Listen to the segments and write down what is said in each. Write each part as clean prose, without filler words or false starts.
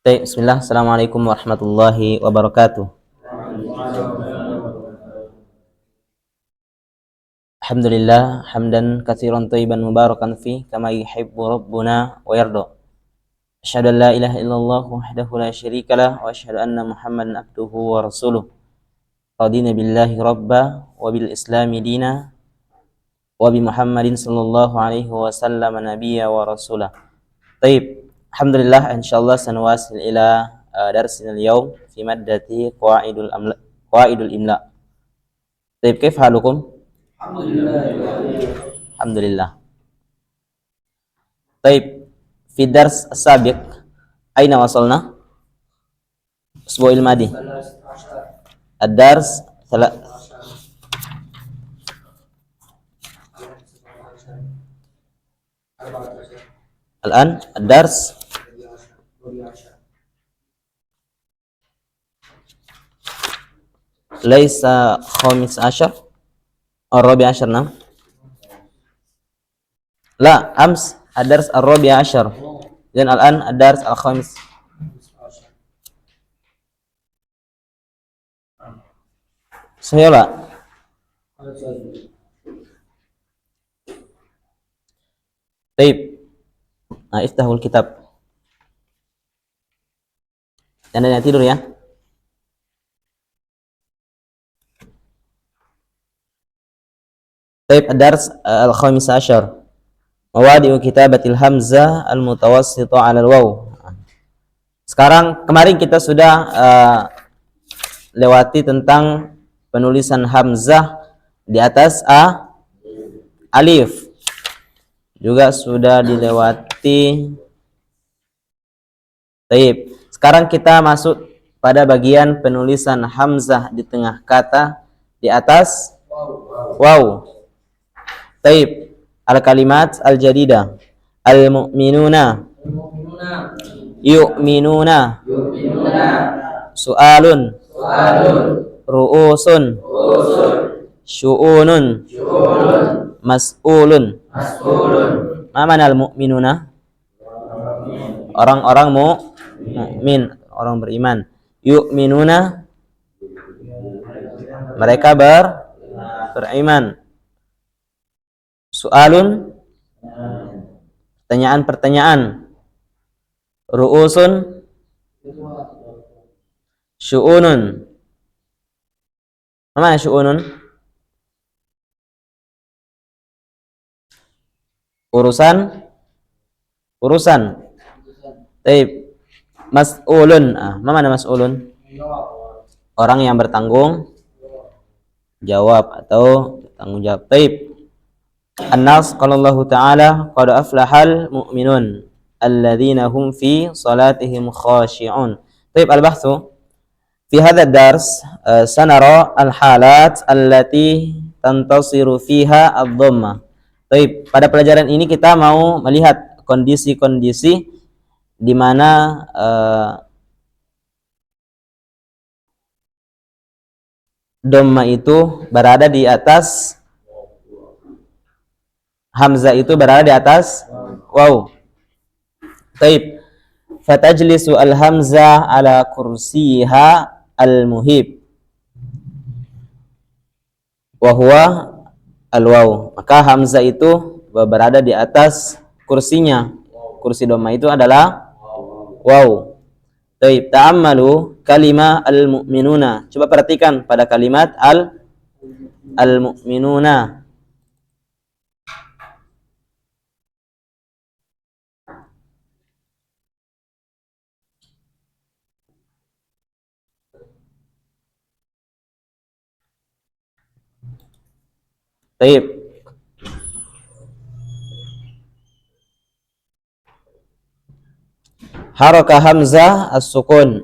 Baik, bismillah. Assalamualaikum warahmatullahi wabarakatuh. Alhamdulillah, hamdan katsiran thayyiban mubarakan fi kama yuhibbu rabbuna wa yarda. Asyhadu an la ilaha illallah wahdahu la syarika lah wa asyhadu anna Muhammadan abduhu wa rasuluh. Radina billahi rabba wa bil islami dina wa bi Muhammadin sallallahu alaihi wasallam nabiyya wa rasulah. Baik, alhamdulillah, insyaallah sanuwasil ila darsina al-yawm fi maddati qawaidul imla. Baik, kayfa halukum? Alhamdulillah. Baik, fi dars as-sabiq aina wasalna? Usbu'il madi. Ad-dars الآن الدرس ليس 15 الرابع عشر. نعم، لا، أمس الدرس الرابع عشر، إذن الآن الدرس الخامس. صحيح لا؟ طيب، iftahul kitab. Anda yang tidur ya. Baik, ad-dars al-khamis asyar. Mawadi'u kitabatil hamzah al-mutawassita 'ala al-waw. Sekarang, kemarin kita sudah lewati tentang penulisan hamzah di atas alif. Juga sudah dilewati. Baik, sekarang kita masuk pada bagian penulisan hamzah di tengah kata di atas waw. Baik, al-kalimat al-jadidah. Al-mu'minuna, yu'minuna, su'alun, ru'usun, syu'unun, mas'ulun. Ma mana al-mu'minuna? Orang-orang mu'min, orang beriman. Yu'minuna, mereka beriman. Su'alun, pertanyaan-pertanyaan. Ru'usun, syu'unun. Ma mana syu'unun? Urusan. Baik. Mas'ulun. Mana mas'ulun? Orang yang bertanggung jawab atau bertanggung jawab. Baik. An-Nas qala Allah Ta'ala qad aflahal mu'minun alladzina hum fi salatihim khashi'un. Baik, al-bahthu fi hadha ad-dars sanara al-halat allati tantasiru fiha ad-dhammah. Baik, pada pelajaran ini kita mau melihat kondisi-kondisi di mana dhamma itu berada di atas, hamzah itu berada di atas waw. Baik, fatajlisu al-hamzah ala kursiha al-muhib wa huwa al-waw. Maka hamzah itu berada di atas kursinya. Kursi dhamma itu adalah waw. Baik, ta'ammalu kalimah al-mu'minuna. Coba perhatikan pada kalimat al-mu'minuna. Baik. Haraka hamzah as-sukun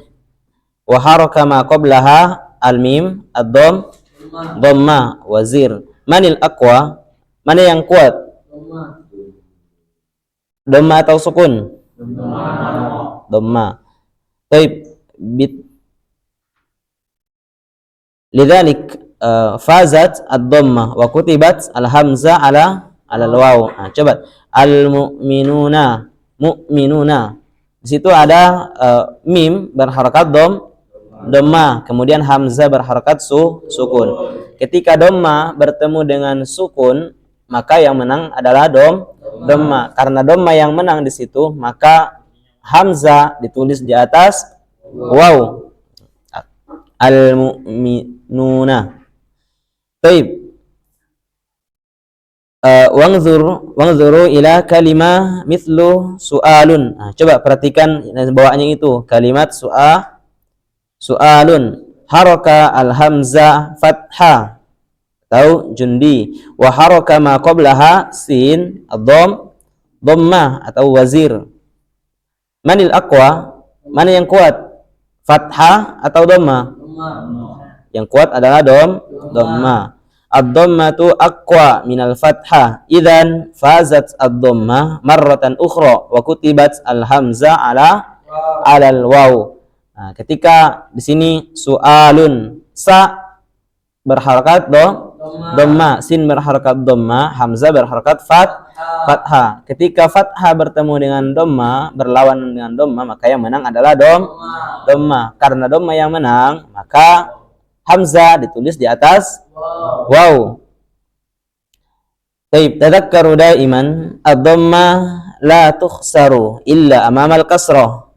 wa haraka ma qablaha al-mim ad-dhamma wazir. Manil aqwa? Mana yang kuat? Dhamma atau sukun? Dhamma. Baik. Lidzalik fazat ad-dhamma wa kutibat al-hamzah ala al-waw. Coba al-mu'minuna, mu'minuna. Di situ ada mim berharokat dhamma, kemudian hamzah berharokat sukun. Ketika dhamma bertemu dengan sukun, maka yang menang adalah dhamma. Karena dhamma yang menang di situ, maka hamzah ditulis di atas waw. Al-mu'minuna. Baik. Wangzuru ila kalimah mithlu su'alun. Nah, coba perhatikan bawaannya itu kalimat su'alun, haraka al-hamzah fathah atau jundi, wa haraka ma qablaha sin dhammah atau wazir. Manil aqwa? Mana yang kuat? Fathah atau dhammah? Yang kuat adalah dhammah. Ad-dhammatu aqwa minal fathah. Idzan fazat ad-dhammah marratan ukhra wa kutibat al-hamzah alal waw. Nah, ketika di sini su'alun, sa berharakat dhammah, sin berharakat dhammah, hamzah berharakat fathah. Ketika fathah bertemu dengan dhammah, berlawanan dengan dhammah, maka yang menang adalah dhammah. Karena dhammah yang menang, maka hamzah ditulis di atas waw. Baik, tadakkaru daiman ad-dhammah la tukhsaru illa amamal kasrah.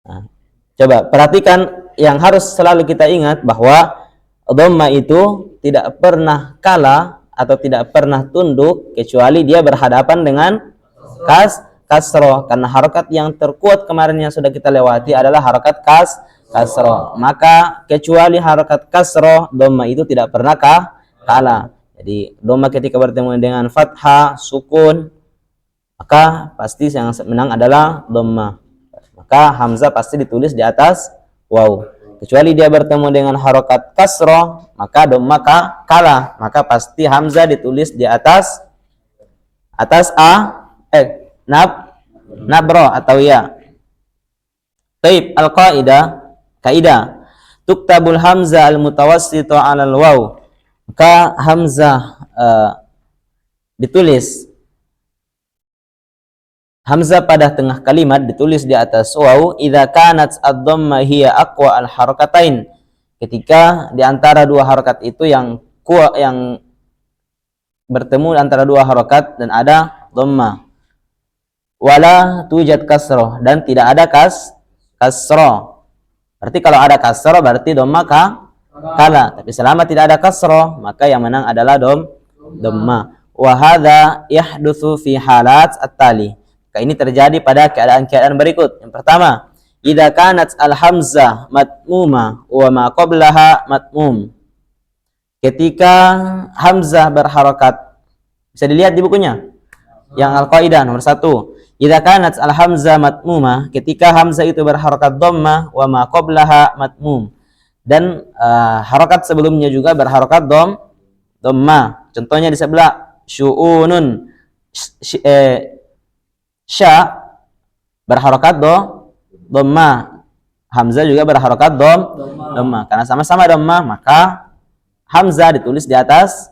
Nah, coba perhatikan, yang harus selalu kita ingat bahwa dhammah itu tidak pernah kalah atau tidak pernah tunduk kecuali dia berhadapan dengan kasroh. Karena harokat yang terkuat kemarin yang sudah kita lewati adalah harokat kasroh. Maka kecuali harokat kasroh, dhammah itu tidak pernah kalah. Jadi dhammah ketika bertemu dengan fathah, sukun, maka pasti yang menang adalah dhammah. Maka hamzah pasti ditulis di atas waw. Kecuali dia bertemu dengan harokat kasroh, maka dhammah kalah. Maka pasti hamzah ditulis di atas nabro atau ya. Taib kaidah tuktabul hamzah al-mutawassito 'alal waw. Maka hamzah ditulis, hamzah pada tengah kalimat ditulis di atas waw idza kanat ad-dhammah hiya aqwa al-harakatain. Ketika di antara dua harakat itu yang kuat, yang bertemu antara dua harakat dan ada dhammah. Wala tujad kasroh, dan tidak ada kasroh. Berarti kalau ada kasroh berarti dhammah kalah. Tapi selama tidak ada kasroh, maka yang menang adalah dhammah. Wa hadza yahdutsu fi halat at-tali. Ini terjadi pada keadaan-keadaan berikut. Yang pertama, idza kanat al-hamzah matmuma wa ma qablaha matmum. Ketika hamzah berharakat, bisa dilihat di bukunya yang al-qaidah nomor 1. Idza kanat al-hamzah matmuma, ketika hamzah itu berharakat dhammah wa ma qablaha matmum, dan harakat sebelumnya juga berharakat dhammah. Contohnya di sebelah, syu'unun, sya berharakat dhammah, hamzah juga berharakat dhammah. Karena sama-sama dhammah, maka hamzah ditulis di atas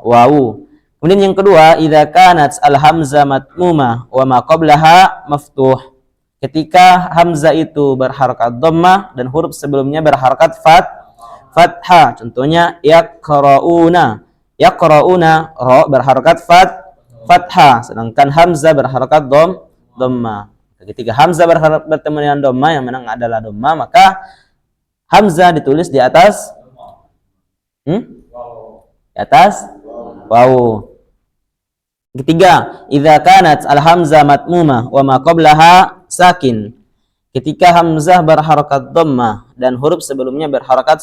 waw. Kemudian yang kedua, idza kanat al-hamzah matmumah wa ma qablaha maftuh. Ketika hamzah itu berharakat dhammah dan huruf sebelumnya berharakat fathah. Contohnya yaqrauna, ra berharakat fathah, sedangkan hamzah berharakat dhammah. Ketika hamzah bertemu dengan dhammah, yang menang adalah dhammah, maka hamzah ditulis di atas waw. Ketiga, idza kanat al-hamzah matmumah wa ma qablaha sakin. Ketika hamzah berharakat dhammah dan huruf sebelumnya berharakat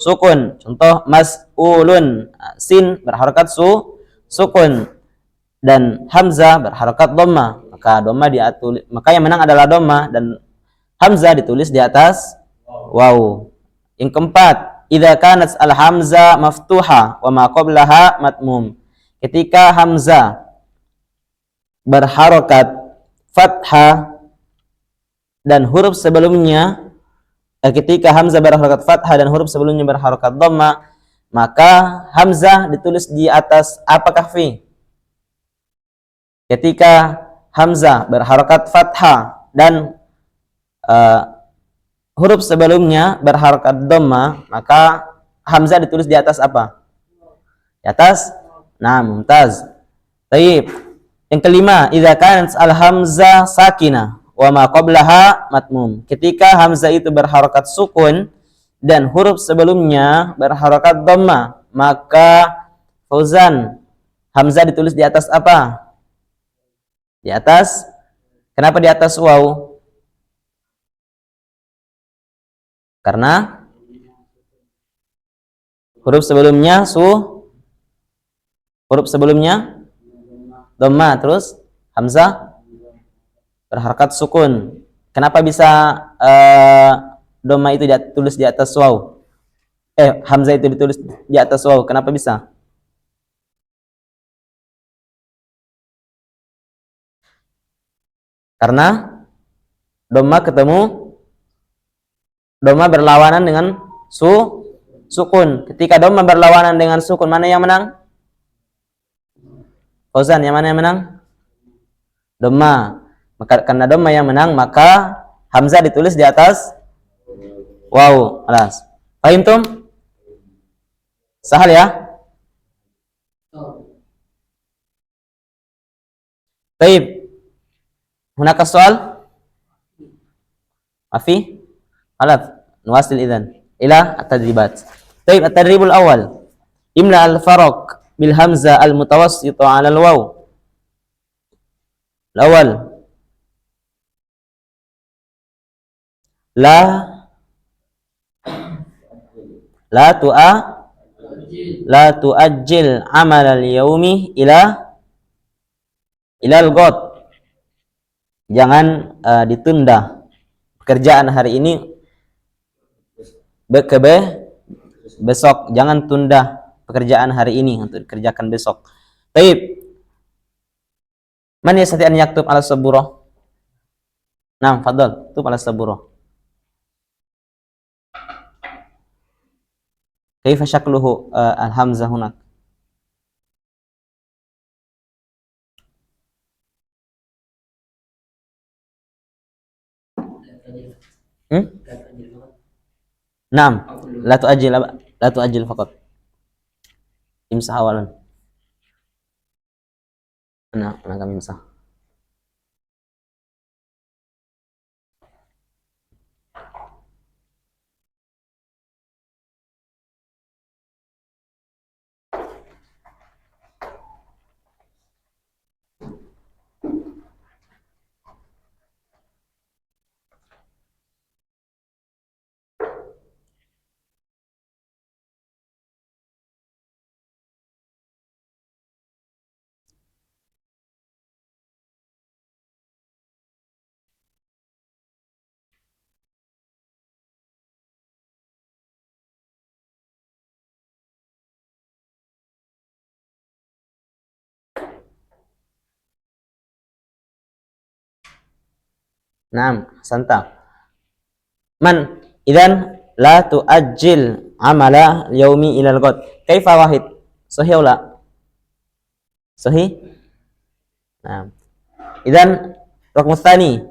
sukun. Contoh mas'ulun, sin berharakat sukun dan hamzah berharakat dhammah, maka yang menang adalah dhammah dan hamzah ditulis di atas waw. Yang keempat, idza kanat al-hamzah maftuha wa ma qablaha matmum. Ketika hamzah berharakat fathah dan huruf sebelumnya ketika hamzah berharakat fathah dan huruf sebelumnya berharakat dhammah, maka hamzah ditulis di atas apakah fi? Ketika hamzah berharokat fathah dan huruf sebelumnya berharokat dhamma, maka hamzah ditulis di atas apa? Di atas. Nah, mumtaz. Baik. Yang kelima, idza kanat al hamzah sakinah wa ma qablaha matmum. Ketika hamzah itu berharokat sukun dan huruf sebelumnya berharokat dhamma, maka Fauzan, hamzah ditulis di atas apa? Di atas. Kenapa di atas waw? Karena huruf sebelumnya huruf sebelumnya dhamma, terus hamzah berharokat sukun. Kenapa bisa dhamma itu ditulis di atas waw? Hamzah itu ditulis di atas waw. Kenapa bisa? Karena dhamma berlawanan dengan sukun. Ketika dhamma berlawanan dengan sukun, mana yang menang? Fauzan, yang mana yang menang? Dhamma. Maka karena dhamma yang menang, maka hamzah ditulis di atas waw. Alas. Paham tum? Sahal ya? Baik. Hunaka soal? Mafi? Alat. Nuwasil idzan ila at-tadribat. Baik, at-tadribul awal. Imla al-faraq bil hamzah al-mutawassita 'ala al-waw. Al-awwal. La la tu'ajjil amal al-yaumi ila al-ghad. Jangan ditunda pekerjaan hari ini ke besok. Jangan tunda pekerjaan hari ini untuk dikerjakan besok. Baik. Man yastati an yaktub ala saburah? Naam, fadhal. Tub ala saburah. Kaifa syakluhu al-hamzah hunak? Naam, la tu'ajjil faqat. Imsah awalan. Nah, kami imsah. Naam, santa. Man idan la tu'ajjil amala yaumi ila al-ghad. Kaifa wahid? Sahih atau la? Sahih? Naam. Idan raqam tsani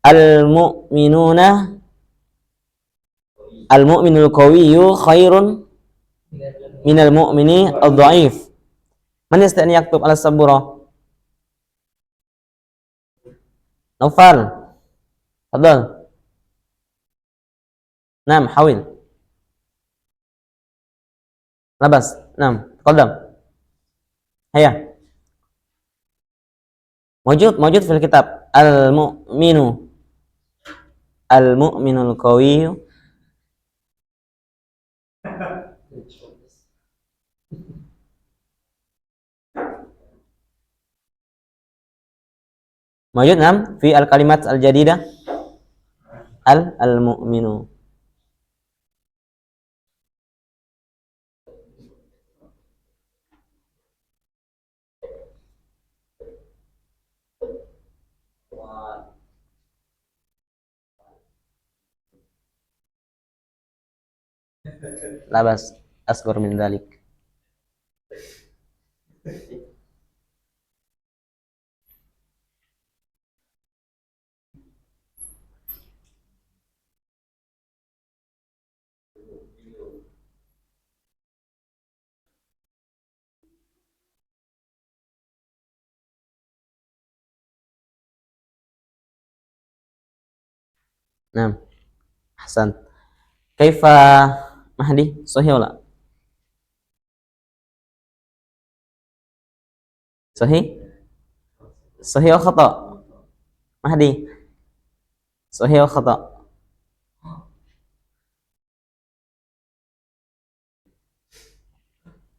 al-mu'minuna al-mu'minul qawiyyu khairun minal mu'mini ad-dha'if. Man yastati yaktub ala sabura? Naufal. Fadhal. Naam, hawil. Labas. Naam, taqaddam. Hayya. Mawjud fil kitab al-mu'minul qawiyyu mawjud nam fi al-kalimat al-jadidah al-mu'minu. Labas asghar min dzalik. Nah, Hasan. Kaifa Mahdi? Sahih wala? Sahih? Sahih atau khata? Mahdi. Sahih atau khata?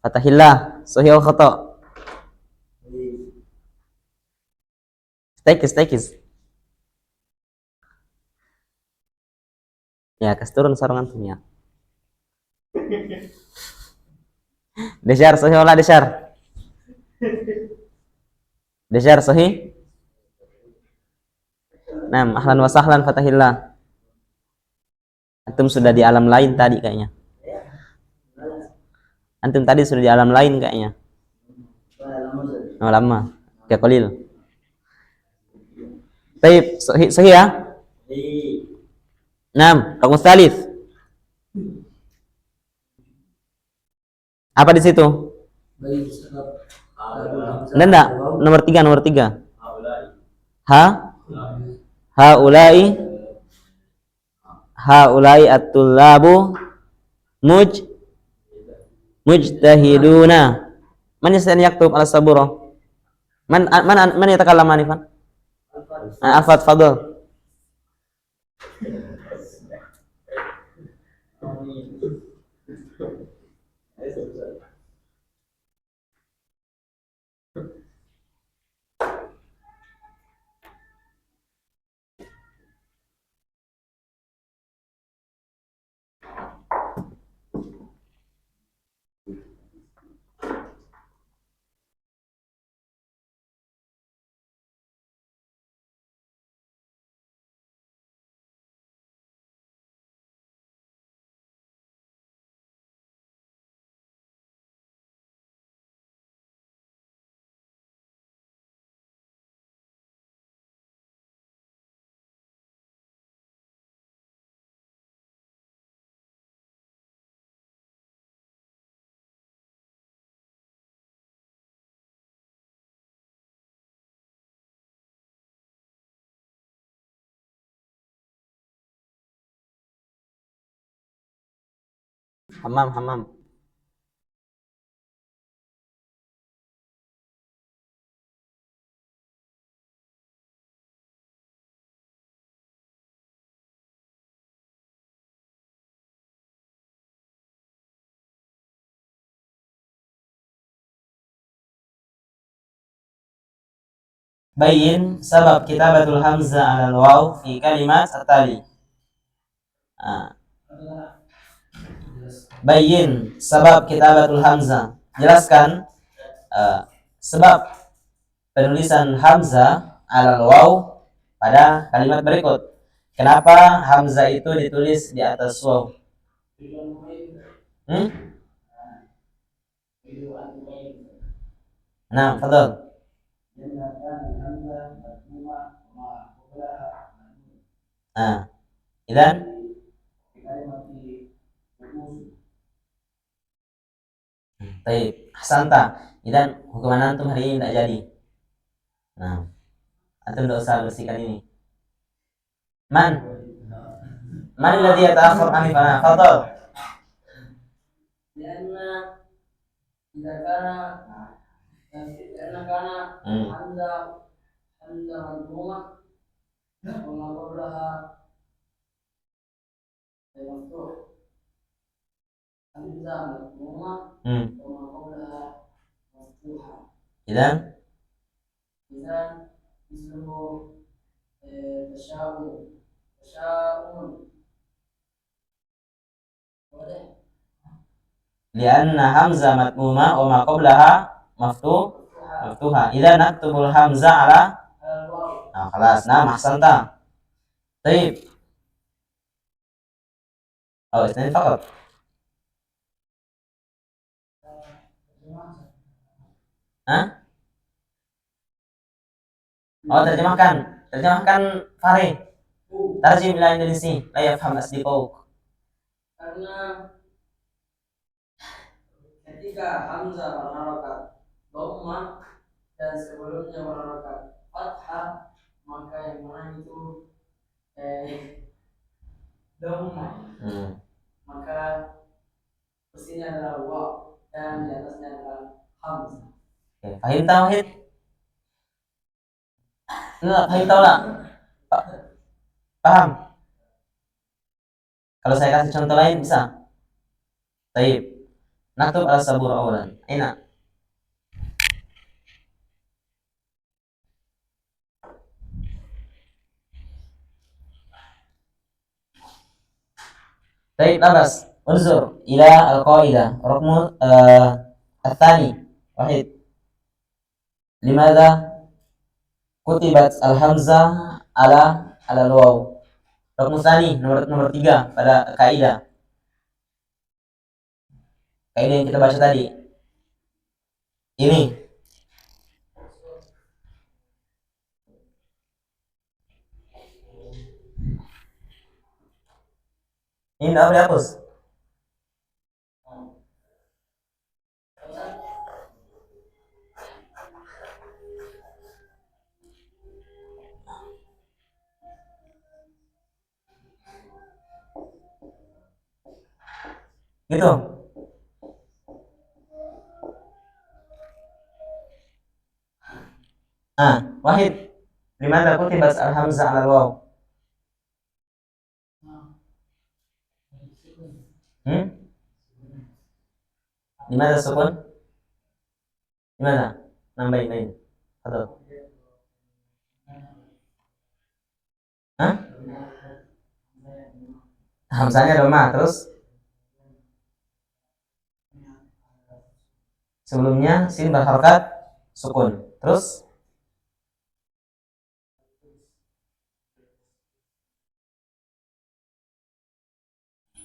Fatahillah. Sahih atau khata? Stakis, stakis. Ya, kasih turun sarung antumnya. Desyar, sahih wala desyar? Desyar, sahih? Nah, ahlan wa sahlan Fatahillah. Antum sudah di alam lain tadi kayaknya. Antum tadi sudah di alam lain kayaknya. Oh, lama. Ya, qalil. Baik, sahih, sahih ya? Nah, raqam tsalits. Apa di situ? Enggak, nomor tiga, nomor tiga. Ha? Haulai haulai at-tullabu mujtahiduna. Man yaktub ala sabura? Man yatakallam anifan? Afad fadl. Hamam, hamam. Bayin sabab kitabatul hamzah ala waw fi kalimat atali. Bayin sabab kitabatul hamzah. Jelaskan sebab penulisan hamzah ala waw pada kalimat berikut. Kenapa hamzah itu ditulis di atas waw? Hmm? Nah, fadhal. Nah, idan baik, hasanta. Idan hukuman antum hari ini tidak jadi. Nah, antum tidak usah bersihkan ini. Man alladhi yata'akhkhar anifana? Fadhal. Hamzah madmumah wa ma qablaha maftuh. Hamzah madmumah wa ma qablaha maftuha. Idan ismuhu tasha'um. Lianna hamzah madmumah wa ma qablaha maftuha. Idan naktubul hamzah ala. Nah, kelas. Nah, ahsanta. Baik. Oh, isnain faqat. Hah? Oh, terjemahkan. Terjemahkan Farid. Tarjim ila Indonesia. La yafham asdiqauk. Karena ketika hamzah berharakat dhammah dan sebelumnya berharakat fathah, maka yang mana itu Maka kursinya adalah waw dan di atasnya adalah hamzah. Fahim tauhid? Enggak, fahim tahu lah. Paham? Kalau saya kasih contoh lain bisa? Taib. Naktub al-sabur awalan. Aina. Taib labas. Unzur ila al-qaidah. Rukmu الثاني واحد. لماذا kutibat al-hamzah ala al-waw? Rukmu tsani nomor 3 pada kaidah. Kaidah yang kita baca tadi. Ini. Ini enggak boleh hapus. Gitu. Wahid. Limana kutibat al-hamzah ala al-waw? Limana sukun? Gimana? Nambahin. Atau? Hamzahnya doma, terus sebelumnya sin berharokat sukun. Terus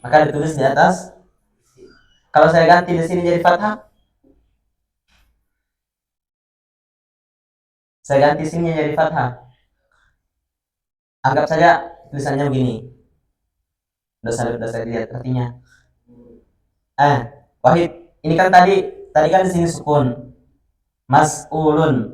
maka ditulis di atas. Kalau saya ganti di sini jadi fathah, saya ganti sini jadi fathah. Anggap saja tulisannya begini. Udah saya lihat artinya. Wahid, ini kan tadi kan di sini sukun. Mas'ulun.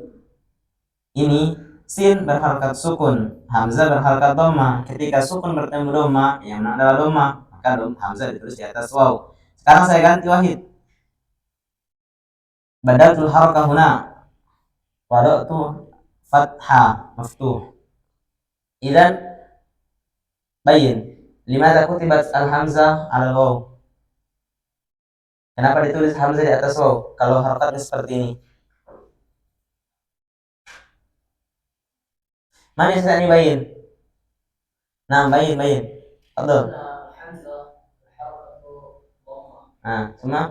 Ini sin berharokat sukun, hamzah berharokat dhamma. Ketika sukun bertemu dhamma, yang mana adalah dhamma, maka hamzah ditulis di atas waw. Sekarang saya ganti Wahid. Badaltul harakah huna. Wada'tu fathah maftuh. Idan bayin. Limadha kutibat al-hamzah ala waw? Kenapa ditulis hamzah di atas waw kalau harokatnya seperti ini? Mana yang saya bayin? Nah, bayin. Betul. Semua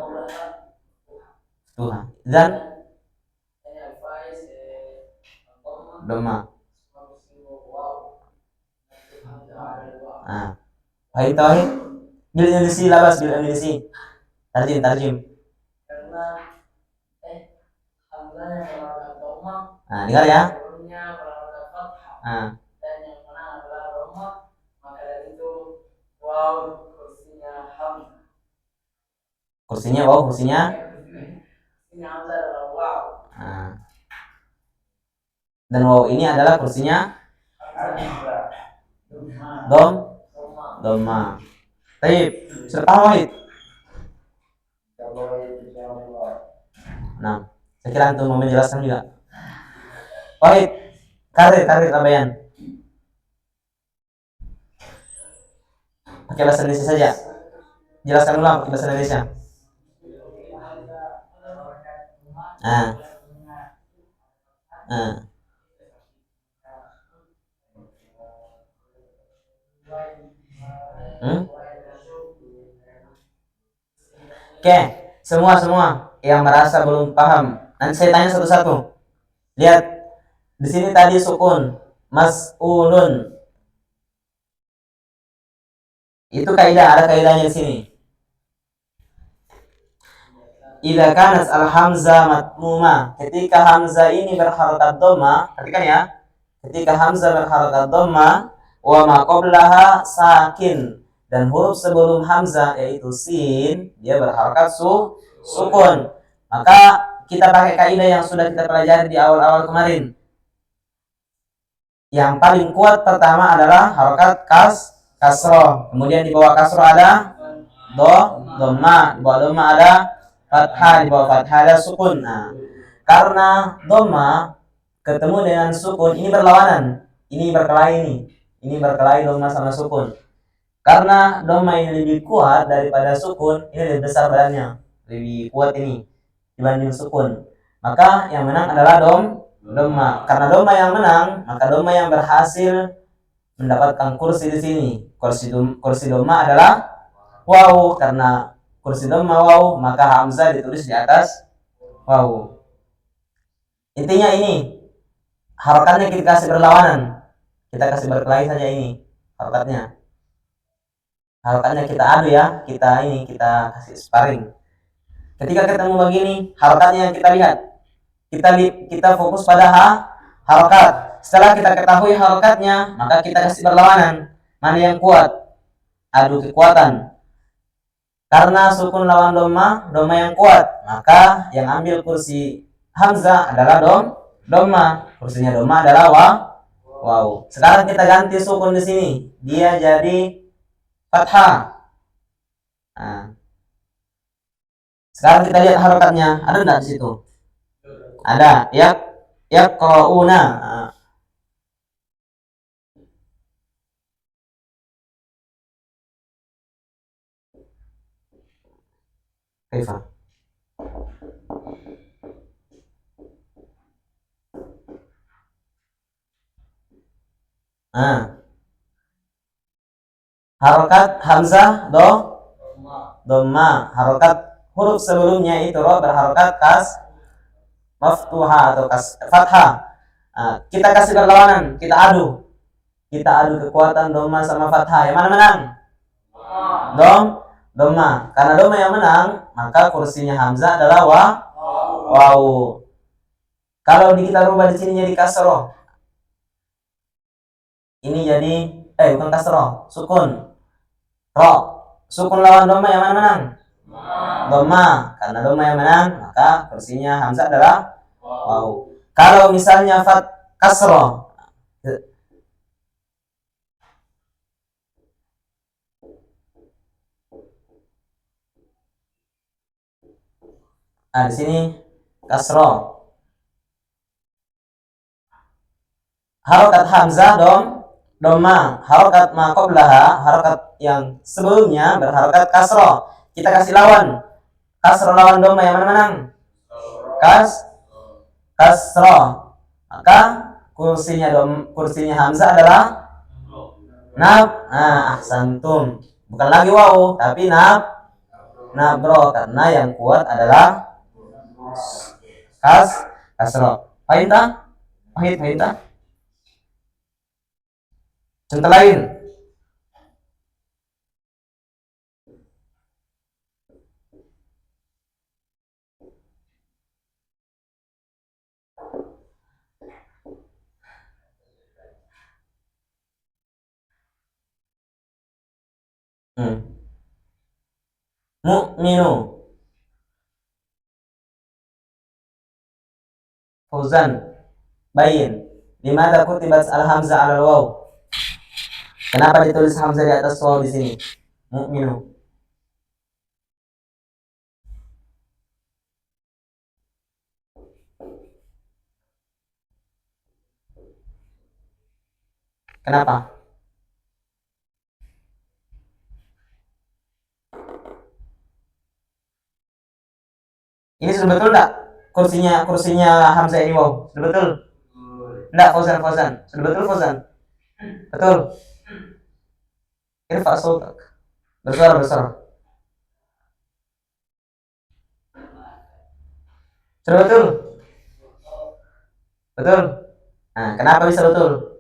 Tuhan. Dan doma. Baik tauhid. Bil Indonesia labas bil Indonesia. Tarjim. Dengar ya. Dan yang mana adalah doma, maka dari itu waw kursinya hamzah. Kursinya waw, kursinya hamzah adalah waw. Dan waw ini adalah kursinya doma. Baik, sudah paham Wahid? Nah, saya kira antum mau menjelaskan juga. Wahid, karir Rabayan. Pakai bahasa Indonesia saja. Jelaskan ulang pakai bahasa Indonesia. Oke, semua yang merasa belum paham, nanti saya tanya satu-satu. Lihat, di sini tadi sukun, mas'ulun. Itu ada kaidahnya di sini. Idza kanat al-hamzah matmuma, ketika hamzah ini berharokat dhamma, perhatikan ya. Ketika hamzah berharokat dhamma, wa ma qablaha sakin, dan huruf sebelum hamzah yaitu sin dia berharokat sukun. Maka kita pakai kaidah yang sudah kita pelajari di awal-awal kemarin. Yang paling kuat pertama adalah harokat kasroh. Kemudian di bawah kasroh ada dhamma, di bawah dhamma ada fathah, di bawah fathah ada sukun. Nah, karena dhamma ketemu dengan sukun ini berlawanan, ini berkelahi, ini berkelahi dhamma sama sukun. Karena dhamma ini lebih kuat daripada sukun, ini lebih besar badannya, lebih kuat ini dibanding sukun. Maka yang menang adalah dhamma. Karena dhamma yang menang, maka dhamma yang berhasil mendapatkan kursi di sini. Kursi dhamma adalah waw. Karena kursi dhamma waw, maka hamzah ditulis di atas waw. Intinya ini harokatnya kita kasih berlawanan, kita kasih berkelahi saja ini harokatnya. Harokatnya kita adu ya, kita kasih sparring. Ketika ketemu begini, harokatnya yang kita lihat, kita fokus pada harokat. Setelah kita ketahui harokatnya, maka kita kasih berlawanan, mana yang kuat, adu kekuatan. Karena sukun lawan dhamma yang kuat, maka yang ambil kursi hamzah adalah dhamma. Kursinya dhamma adalah waw. Sekarang kita ganti sukun di sini, dia jadi fathah. Nah, sekarang kita lihat harokatnya, ada enggak di situ? Ada. Yaqrauna. Kaifa? Harokat hamzah dhamma. Harokat huruf sebelumnya itu berharokat maftuha atau fathah. Kita kasih berlawanan, kita adu kekuatan dhamma sama fathah. Yang mana menang? Dhamma. Karena dhamma yang menang, maka kursinya hamzah adalah waw. Kalau kita rubah di sini jadi kasroh, ini jadi bukan kasroh, sukun. Sukun lawan dhamma yang mana menang? Dhamma. Karena dhamma yang menang, maka kursinya hamzah adalah waw. Kalau misalnya kasroh, di sini kasroh. Harokat hamzah dhamma. Harokat ma qablaha, harokat yang sebelumnya berharokat kasroh. Kita kasih lawan. Kasroh lawan dhamma yang mana menang? Kasroh. Maka kursinya hamzah adalah ahsantum. Bukan lagi waw, tapi nabro. Karena yang kuat adalah kasroh. Pahit tak? Contoh lain. Mu'minu. Fauzan, bayin. Limada kutibat al-hamzah ala waw? Kenapa ditulis hamzah di atas waw di sini? Mu'minu. Kenapa? Ini sudah betul enggak? Kursinya hamzah ini waw. Sudah betul? Enggak, Fauzan. Sudah betul, Fauzan? Betul. Irfa sautak. Bersuara. Sudah betul? Betul? Nah, kenapa bisa betul?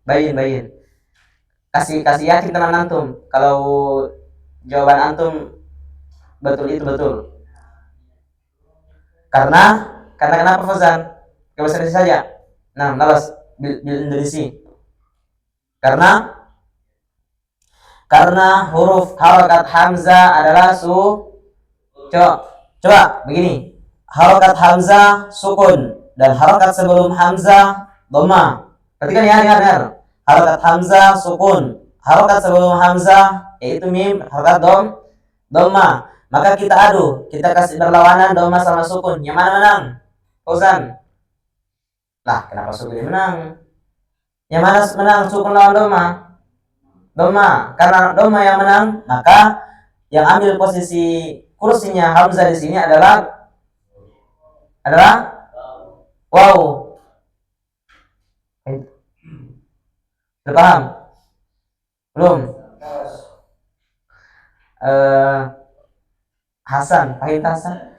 Bayin. Kasih yakin teman antum. Kalau jawaban antum betul itu betul. Karena kenapa Fauzan? Gak bisa saja. Nah, nalas bil Indonesia. Karena huruf harokat hamzah adalah coba begini. Harokat hamzah sukun dan harokat sebelum hamzah dhamma. Perhatikan ya, dengar. Harokat hamzah sukun. Harokat sebelum hamzah yaitu mim, harokat doma. Maka kita adu, kita kasih berlawanan doma sama sukun. Yang mana menang? Fauzan. Lah, kenapa sukun yang menang? Yang mana menang? Sukun lawan doma. Doma. Karena doma yang menang, maka yang ambil posisi kursinya hamzah di sini adalah wow. Sudah paham? Belum? Hasan, Hasan.